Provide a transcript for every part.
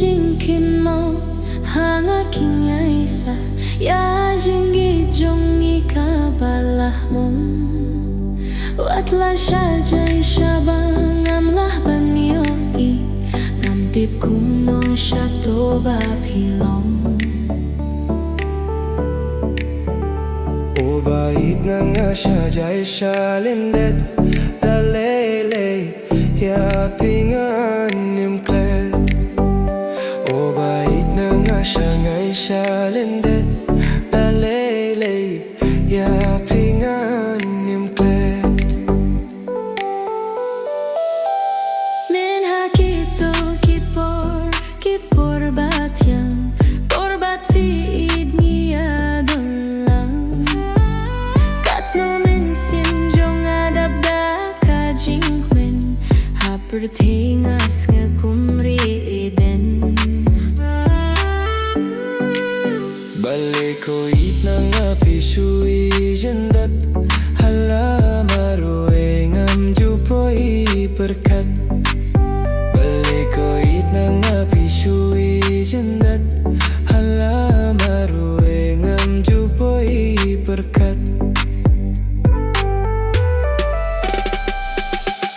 Jingkynmaw ang aking isa, ya jingi kabalah mo. Watla siya jay siya bang amlah banyo i ngamtip kuno siya to bapilong. O bait na nga siya jay siya lindet dalele ya pingan nimklet. O bait na nga siya ngay siya lindet dalele ya pingan nimklet. Men hakito kipor bat yang porbat fiid niya don lang. Katno men sinjong adabda ka jingkmen hapertingas nga kumri eden. Balik ko it na nga pisui jendat hala marueng am jupoy perkat. Balik ko it na nga pisui jendat hala marueng am jupoy perkat.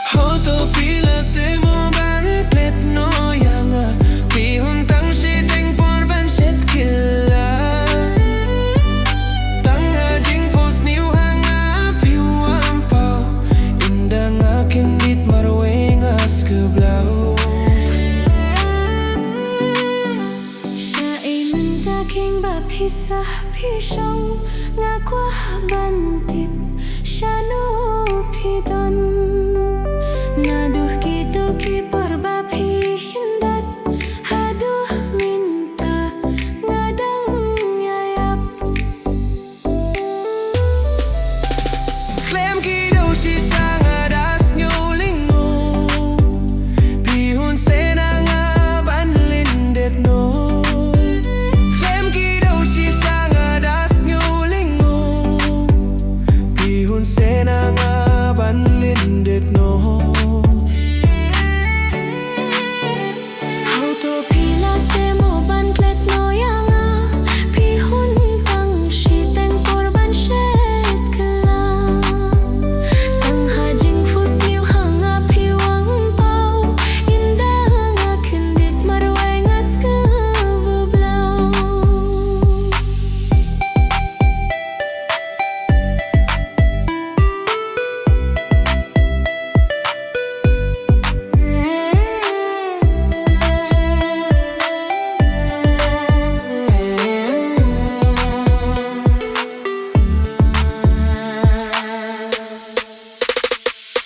Hoto pila se mo ban klet no yanga pihun tang si teng por ban set killa. Tang ha jing fos niu hanga piu ampaw inda nga kindit marweng as keblau. Siya ay mandaking bapisah pisong nga kwa bantip siya no pidon. Naduh kito kipor bapihindat haduh minta ngadang yayap. Klem kido si sang adas nyulingo pihun sena nga banlindet no. Klem kido si sang adas nyulingo pihun sena nga banlindet no. Auto pila se mo banklet no yanga pihun tang shiteng korban shet kala. Tang hajing fus niu hanga piwang pau inda nga kendit marway ngas kebublaw.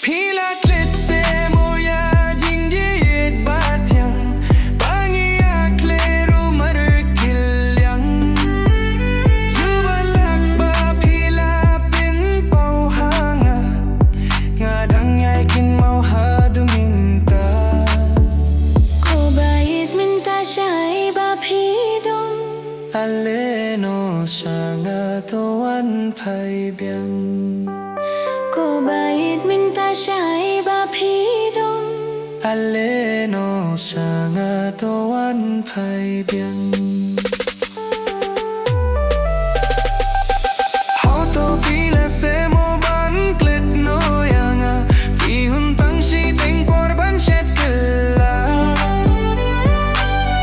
Pila klet se mo ya jingjit batyang pangiya klero markilyang. Jubalak ba pila pin pau hanga ngadang yay kinmaw haduminta. Ko bait minta siya ay bapidong. Aleno siya nga tuwan paibiyang. Ko bait minta siya ay bapidong. Aleno siya nga tuwan paibiyang. Hoto pila se mo ban klet no yanga pihun tang si teng korban shet kella.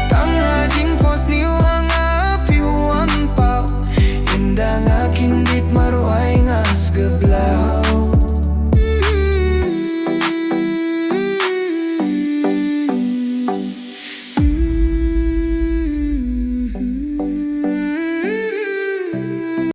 Tang ha jing fos niu hanga piu ampaw inda nga kindit marway ngas gebla.